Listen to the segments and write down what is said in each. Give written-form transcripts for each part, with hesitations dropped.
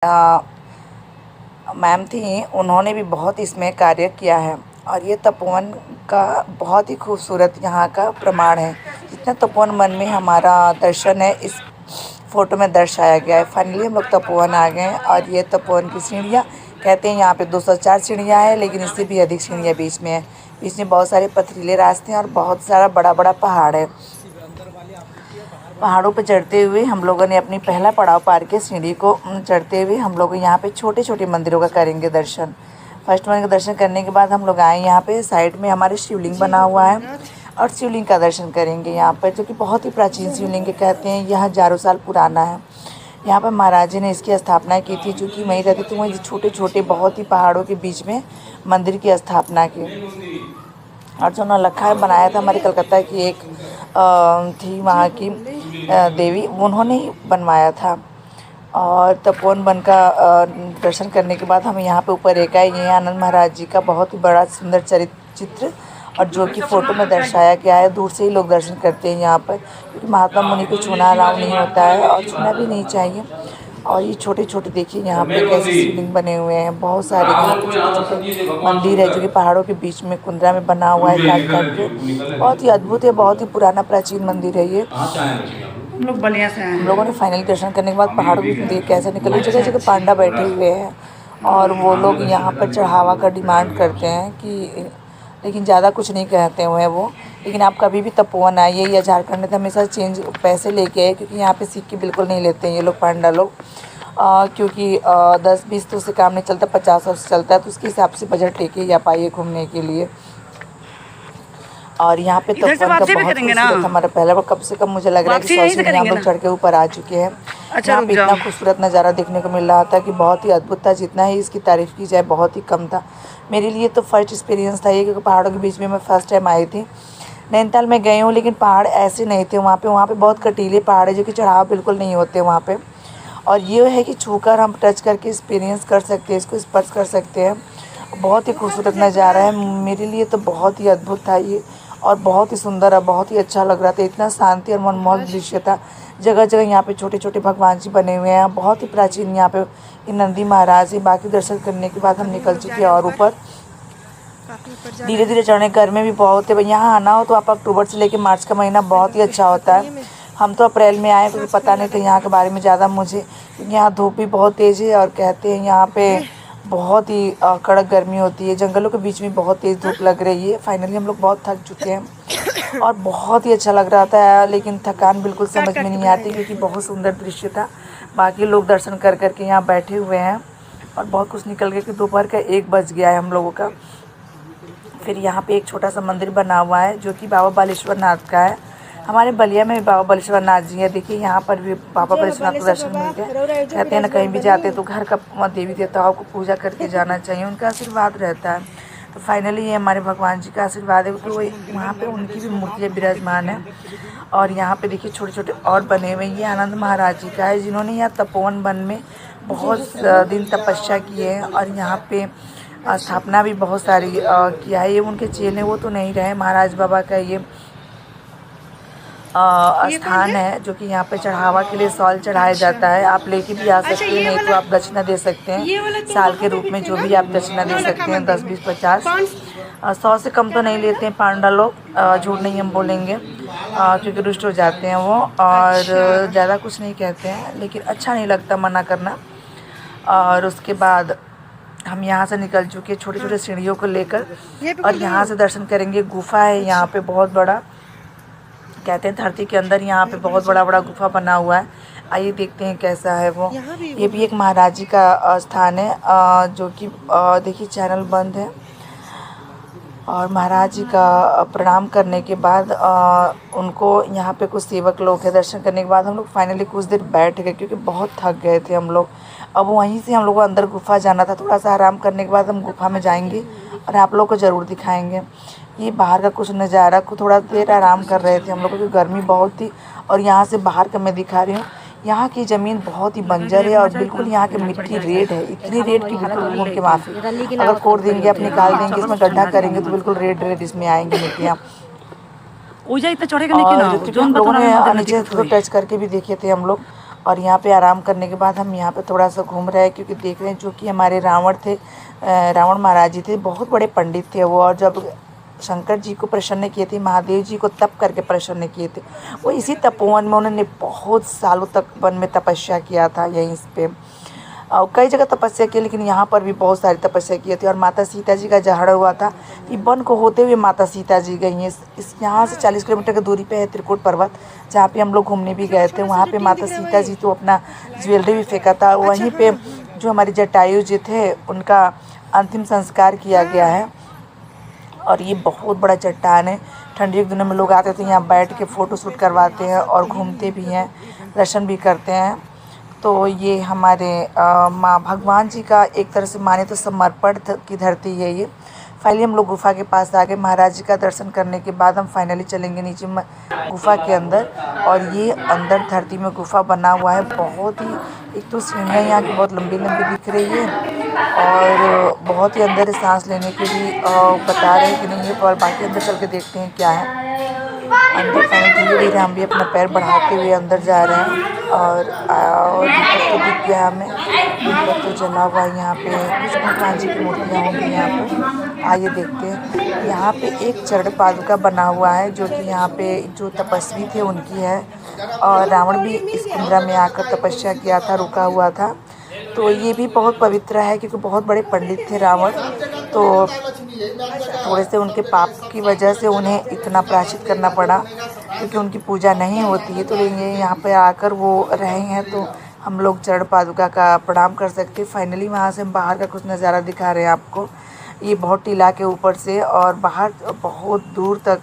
Ma'am थी, उन्होंने भी बहुत इसमें कार्य किया है। और ये तपोवन का बहुत ही खूबसूरत यहाँ का प्रमाण है। जितना तपोवन मन में हमारा दर्शन है इस फ़ोटो में दर्शाया गया है। फाइनली हम लोग तपोवन आ गए हैं और ये तपोवन की सीढ़ियाँ कहते हैं यहाँ पे 204 सीढ़ियाँ हैं, लेकिन इससे भी अधिक सीढ़ियाँ बीच में है। बीच में बहुत सारे पथरीले रास्ते हैं और बहुत सारा बड़ा बड़ा पहाड़ है। पहाड़ों पर चढ़ते हुए हम लोगों ने अपनी पहला पड़ाव पार के सीढ़ी को चढ़ते हुए हम लोग यहाँ पे छोटे छोटे मंदिरों का करेंगे दर्शन। फर्स्ट मंदिर का दर्शन करने के बाद हम लोग आए यहाँ पे साइड में हमारे शिवलिंग बना हुआ है और शिवलिंग का दर्शन करेंगे यहाँ पर, जो कि बहुत ही प्राचीन शिवलिंग के कहते हैं। यह हज़ारों साल पुराना है। यहाँ पर महाराज जी ने इसकी स्थापना की थी, जो कि वहीं रहते थे। वहीं छोटे छोटे बहुत ही पहाड़ों के बीच में मंदिर की स्थापना की। और जो नौलखा बनाया था हमारे कलकत्ता की एक थी वहाँ की देवी, उन्होंने ही बनवाया था। और तपोवन वन का दर्शन करने के बाद हम यहाँ पे ऊपर एक आए। ये आनंद महाराज जी का बहुत ही बड़ा सुंदर चित्र और जो कि फ़ोटो में दर्शाया गया है। दूर से ही लोग दर्शन करते हैं यहाँ पर, क्योंकि महात्मा मुनि को छूना अलाउ नहीं होता है और छूना भी नहीं चाहिए। और ये छोटे छोटे देखिए यहाँ पे कैसे शिवलिंग बने हुए हैं। बहुत सारे यहाँ पे छोटे छोटे मंदिर है जो कि पहाड़ों के बीच में कुंदरा में बना हुआ है काट काट के। बहुत ही अद्भुत है, बहुत ही पुराना प्राचीन मंदिर है ये। हम लोग बलिया से आए हम लोगों ने फाइनली दर्शन करने के बाद पहाड़ों के देख कैसे निकले। जगह जगह पांडा बैठे हुए हैं और वो लोग यहाँ पर चढ़ावा का डिमांड करते हैं कि, लेकिन ज़्यादा कुछ नहीं कहते हुए वो। लेकिन आप कभी भी तपोवन आइए या झारखंड में तो हमेशा चेंज पैसे लेके आए, क्योंकि यहाँ पे सिक्के बिल्कुल नहीं लेते हैं ये लोग पांडा लोग। क्योंकि 10-20 तो से काम नहीं चलता, 50 से चलता है, तो उसके हिसाब से बजट लेके या पाइए घूमने के लिए। और यहाँ पे तपोवन का बहुत खूबसूरत हमारा पहला बार, कम से कम मुझे लग रहा है कि 100 सीढ़ियाँ हम लोग चढ़ के ऊपर आ चुके हैं। यहाँ पे इतना खूबसूरत नज़ारा देखने को मिल रहा था कि बहुत ही अद्भुत था। जितना ही इसकी तारीफ़ की जाए बहुत ही कम था। मेरे लिए तो फर्स्ट एक्सपीरियंस था ये, क्योंकि पहाड़ों के बीच में मैं फ़र्स्ट टाइम आई थी। नैनीताल में गई हूँ, लेकिन पहाड़ ऐसे नहीं थे वहाँ पे बहुत कटीले पहाड़ है, जो कि चढ़ाव बिल्कुल नहीं होते वहाँ पे। और ये है कि छूकर हम टच करके एक्सपीरियंस कर सकते हैं, इसको स्पर्श कर सकते हैं। बहुत ही खूबसूरत नज़ारा है। मेरे लिए तो बहुत ही अद्भुत था ये, और बहुत ही सुंदर है, बहुत ही अच्छा लग रहा था। इतना शांति और मनमोहक दृश्य था। जगह जगह यहाँ पे छोटे छोटे भगवान जी बने हुए हैं, बहुत ही प्राचीन। यहाँ पे ये नंदी महाराज है। बाकी दर्शन करने के बाद हम निकल चुके हैं और ऊपर धीरे धीरे चढ़ने। गर्मी भी बहुत है। यहाँ आना हो तो आप अक्टूबर से लेकर मार्च का महीना बहुत ही अच्छा होता है। हम तो अप्रैल में आए, क्योंकि पता नहीं था यहाँ के बारे में ज़्यादा मुझे, क्योंकि यहाँ धूप भी बहुत तेज़ है और कहते हैं यहाँ पे बहुत ही कड़क गर्मी होती है। जंगलों के बीच में बहुत तेज़ धूप लग रही है। फाइनली हम लोग बहुत थक चुके हैं और बहुत ही अच्छा लग रहा था, लेकिन थकान बिल्कुल समझ में नहीं आती, क्योंकि बहुत सुंदर दृश्य था। बाकी लोग दर्शन कर करके यहाँ बैठे हुए हैं और बहुत कुछ निकल गया कि दोपहर का 1 बज गया है हम लोगों का। फिर यहाँ पे एक छोटा सा मंदिर बना हुआ है, जो कि बाबा बालेश्वर नाथ का है। हमारे बलिया में भी बाबा बालेश्वर नाथ जी है। देखिए यहाँ पर भी बाबा बालेश्वर नाथ को दर्शन मिलते हैं। कहते हैं ना, कहीं भी जाते तो घर का देवी देवताओं को पूजा करके जाना चाहिए, उनका आशीर्वाद रहता है। तो फाइनली ये हमारे भगवान जी का आशीर्वाद है, क्योंकि वहाँ पे उनकी भी मूर्तियाँ विराजमान है। और यहाँ पे देखिए छोटे छोटे और बने हुए। ये आनंद महाराज जी का है, जिन्होंने यहाँ तपोवन वन में बहुत दिन तपस्या की है और यहाँ पे स्थापना भी बहुत सारी किया है। ये उनके चेले वो तो नहीं रहे। महाराज बाबा का ये स्थान है, जो कि यहाँ पे चढ़ावा के लिए सॉल चढ़ाया जाता है। आप लेके भी आ सकते हैं, नहीं तो आप दक्षिणा दे सकते हैं साल के रूप में। जो भी आप दक्षिणा दे सकते हैं, 10, 20, 50, 100 से कम तो नहीं लेते हैं पांडा लोग। झूठ नहीं हम बोलेंगे, क्योंकि रुष्ट हो जाते हैं वो और ज़्यादा कुछ नहीं कहते हैं, लेकिन अच्छा नहीं लगता मना करना। और उसके बाद हम यहाँ से निकल चुके छोटे छोटे सीढ़ियों को लेकर, और यहाँ से दर्शन करेंगे। गुफा है यहाँ पे बहुत बड़ा, कहते हैं धरती के अंदर यहाँ पे बहुत बड़ा बड़ा गुफा बना हुआ है। आइए देखते हैं कैसा है वो। ये भी एक महाराज जी का स्थान है, जो कि देखिए चैनल बंद है। और महाराज जी का प्रणाम करने के बाद उनको यहाँ पे कुछ सेवक लोग हैं। दर्शन करने के बाद हम लोग फाइनली कुछ देर बैठ गए, क्योंकि बहुत थक गए थे हम लोग। अब वहीं से हम लोग को अंदर गुफा जाना था। थोड़ा सा आराम करने के बाद हम गुफा में जाएंगे और आप लोग को ज़रूर दिखाएंगे। ये बाहर का कुछ नज़ारा को थोड़ा देर आराम कर रहे थे हम लोग, क्योंकि गर्मी बहुत थी। और यहाँ से बाहर का मैं दिखा रही हूँ, यहाँ की ज़मीन बहुत ही बंजर है और बिल्कुल यहाँ की मिट्टी रेड है। इतनी रेड की बिल्कुल घूम के माफ़ी, अगर कोड़ देंगे, आप निकाल देंगे, इसमें गड्ढा करेंगे तो बिल्कुल रेड रेड इसमें आएंगी मिट्टियाँ। और हम लोगों ने नीचे तो टच करके भी देखे थे हम लोग, और यहाँ पे आराम करने के बाद हम यहाँ पे थोड़ा सा घूम रहे हैं, क्योंकि देख रहे हैं जो कि हमारे रावण थे, रावण महाराज जी थे, बहुत बड़े पंडित थे वो। और जब शंकर जी को प्रसन्न किए थे, महादेव जी को तप करके प्रसन्न किए थे, वो इसी तपोवन में उन्होंने बहुत सालों तक वन में तपस्या किया था यहीं पे। और कई जगह तपस्या की, लेकिन यहाँ पर भी बहुत सारी तपस्या की थी। और माता सीता जी का जहड़ हुआ था, कि वन को होते हुए माता सीता जी गई हैं। इस यहाँ से 40 किलोमीटर की दूरी पे है त्रिकुट पर्वत, जहाँ पे हम लोग घूमने भी गए थे। वहाँ पे माता सीता जी तो अपना ज्वेलरी भी फेंका था। वहीं पे जो हमारे जटायु जी थे, उनका अंतिम संस्कार किया गया है। और ये बहुत बड़ा चट्टान है। ठंडी के दिनों में लोग आते थे यहाँ बैठ के फ़ोटो शूट करवाते हैं और घूमते भी हैं, दर्शन भी करते हैं। तो ये हमारे माँ भगवान जी का एक तरह से माने तो समर्पण की धरती है ये। फाइनली हम लोग गुफा के पास आ गए। महाराज जी का दर्शन करने के बाद हम फाइनली चलेंगे नीचे गुफा के अंदर। और ये अंदर धरती में गुफा बना हुआ है। बहुत ही, एक तो सीढ़ियाँ यहाँ की बहुत लंबी लंबी दिख रही है, और बहुत ही अंदर सांस लेने के लिए बता रहे हैं कि नहीं है। और बाकी अंदर चल के देखते हैं क्या है अंदर। फाइनली धीरे धीरे हम भी अपना पैर बढ़ाते हुए अंदर जा रहे हैं। और दीपक तो दिख गया हमें, दीपक तो जला हुआ है। यहाँ पे कुछ भगवान जी की मूर्तियाँ होंगी यहाँ पर, आइए देखते हैं। यहाँ पे एक चरण पादुका बना हुआ है, जो कि यहाँ पे जो तपस्वी थे उनकी है। और रावण भी इस कुंद्रा में आकर तपस्या किया था, रुका हुआ था। तो ये भी बहुत पवित्र है, क्योंकि बहुत बड़े पंडित थे रावण। तो थोड़े से उनके पाप की वजह से उन्हें इतना प्रायश्चित करना पड़ा, क्योंकि उनकी पूजा नहीं होती है। तो ये यहाँ पे आकर वो रहे हैं, तो हम लोग चरण पादुका का प्रणाम कर सकते हैं। फाइनली वहाँ से हम बाहर का कुछ नज़ारा दिखा रहे हैं आपको। ये बहुत टीला के ऊपर से और बाहर बहुत दूर तक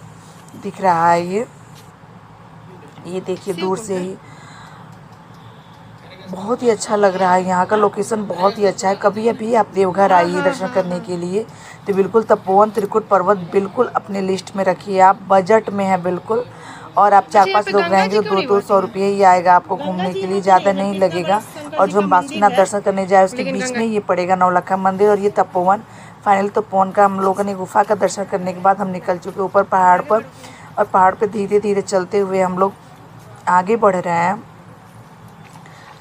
दिख रहा है ये देखिए दूर से ही बहुत ही अच्छा लग रहा है। यहाँ का लोकेशन बहुत ही अच्छा है। कभी अभी आप देवघर आइए दर्शन करने के लिए, तो बिल्कुल तपोवन त्रिकुट पर्वत बिल्कुल अपने लिस्ट में रखिए। आप बजट में है बिल्कुल। और आप 4-5 लोग रहेंगे तो 200 रुपये ही आएगा आपको घूमने के लिए, ज़्यादा नहीं लगेगा। और जो हम बासुकीनाथ दर्शन करने जाए उसके बीच में ये पड़ेगा नौलखा मंदिर और ये तपोवन। फाइनल तपोवन का हम लोगों ने गुफा का दर्शन करने के बाद हम निकल चुके ऊपर पहाड़ पर। और पहाड़ पर धीरे धीरे चलते हुए हम लोग आगे बढ़ रहे हैं।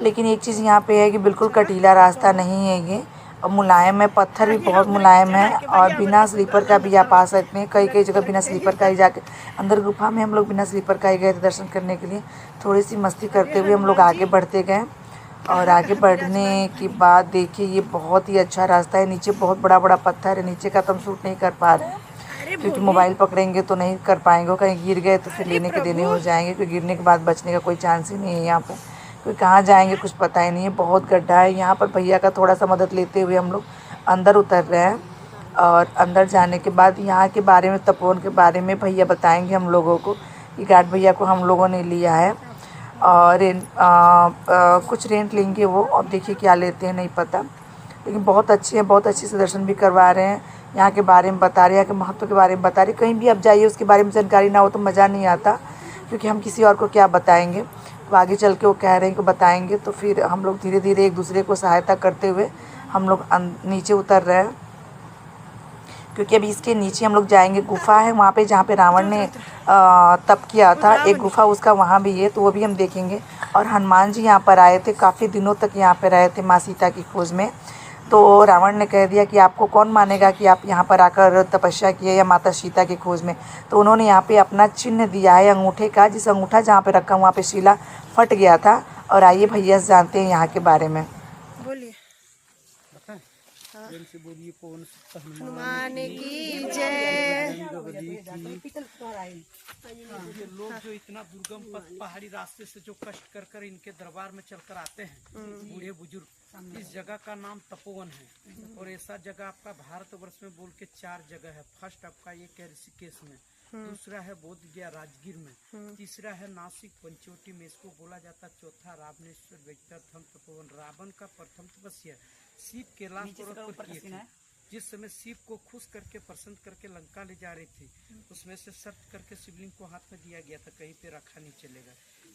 लेकिन एक चीज़ यहाँ पे है कि बिल्कुल कटीला रास्ता नहीं है ये, और मुलायम है, पत्थर भी बहुत मुलायम है। और बिना स्लीपर का भी आप आ सकते हैं। कई कई जगह बिना स्लीपर का ही जाके अंदर गुफा में हम लोग बिना स्लीपर का ही गए थे दर्शन करने के लिए। थोड़ी सी मस्ती करते हुए हम लोग आगे बढ़ते गए। और आगे बढ़ने के बाद देखिए ये बहुत ही अच्छा रास्ता है। नीचे बहुत बड़ा बड़ा पत्थर है, नीचे का तो हम शूट नहीं कर पा रहे हैं, क्योंकि मोबाइल पकड़ेंगे तो नहीं कर पाएंगे। कहीं गिर गए तो फिर लेने के देने हो जाएंगे, क्योंकि गिरने के बाद बचने का कोई चांस ही नहीं है यहाँ पर। कोई कहाँ जाएंगे कुछ पता ही नहीं है, बहुत गड्ढा है यहाँ पर। भैया का थोड़ा सा मदद लेते हुए हम लोग अंदर उतर रहे हैं। और अंदर जाने के बाद यहाँ के बारे में, तपोवन के बारे में भैया बताएंगे हम लोगों को। कि गार्ड भैया को हम लोगों ने लिया है और कुछ रेंट लेंगे वो, और देखिए क्या लेते हैं नहीं पता। लेकिन बहुत अच्छे हैं, बहुत अच्छे से दर्शन भी करवा रहे हैं। यहाँ के बारे में बता रहे हैं, यहाँ के महत्व के बारे में बता रहे हैं। कहीं भी आप जाइए उसके बारे में जानकारी ना हो तो मज़ा नहीं आता, क्योंकि हम किसी और को क्या बताएंगे। तो आगे चल के वो कह रहे हैं कि बताएंगे, तो फिर हम लोग धीरे धीरे एक दूसरे को सहायता करते हुए हम लोग नीचे उतर रहे हैं। क्योंकि अभी इसके नीचे हम लोग जाएंगे, गुफा है वहाँ पे जहाँ पे रावण ने तप किया था, एक गुफा उसका वहाँ भी है, तो वो भी हम देखेंगे। और हनुमान जी यहाँ पर आए थे, काफ़ी दिनों तक यहाँ पे रहे थे माँ सीता की खोज में। तो रावण ने कह दिया कि आपको कौन मानेगा कि आप यहाँ पर आकर तपस्या किए या माता सीता की खोज में। तो उन्होंने यहाँ पे अपना चिन्ह दिया है अंगूठे का, जिस अंगूठा जहाँ पे रखा वहाँ पे शिला फट गया था। और आइए भैया से जानते हैं यहाँ के बारे में। बोलिए। हनुमान की जय। लोग जो इतना दुर्गम पहाड़ी रास्ते से जो कष्ट कर कर इनके दरबार में चलकर आते हैं, बूढ़े बुजुर्ग, इस जगह का नाम तपोवन है। और ऐसा जगह आपका भारतवर्ष में बोल के 4 जगह है। फर्स्ट आपका ये है ऋषिकेश में, दूसरा है बोध गया राजगीर में, तीसरा है नासिक पंचवटी में, इसको बोला जाता चौथा रावणेश्वर वैद्यनाथ तपोवन। रावण का प्रथम तपस्या शिव कैलाश पर्वत पर किए थे। जिस समय शिव को खुश करके प्रसन्न करके लंका ले जा रही थी, उसमें से शर्त करके शिवलिंग को हाथ में दिया गया था, कहीं पे रखा नहीं चलेगा,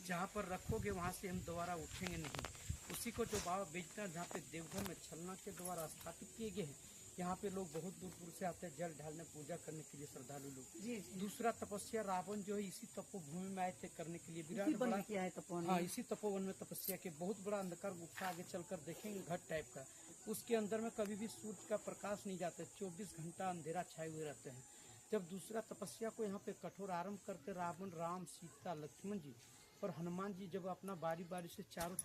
जहाँ पर रखोगे वहाँ से हम दोबारा उठेंगे नहीं। उसी को जो बाबा बैजनाथ जहाँ पे देवघर में छलना के द्वारा स्थापित किए गए हैं, यहाँ पे लोग बहुत दूर दूर से आते हैं जल ढालने, पूजा करने के लिए श्रद्धालु लोग। जी जी। दूसरा तपस्या रावण जो है इसी तपोभूमि में आए थे करने के लिए। विराट बड़ा बड़ा किया है तपोवन। हाँ, इसी तपोवन में तपस्या के। बहुत बड़ा अंधकार गुफा आगे चलकर देखेंगे, घट टाइप का। उसके अंदर में कभी भी सूर्य का प्रकाश नहीं जाता, 24 घंटा अंधेरा छाए हुए रहते हैं। जब दूसरा तपस्या को यहाँ पे कठोर आरंभ करते रावण, राम, सीता, लक्ष्मण जी और हनुमान जी जब अपना बारी बारी से चारों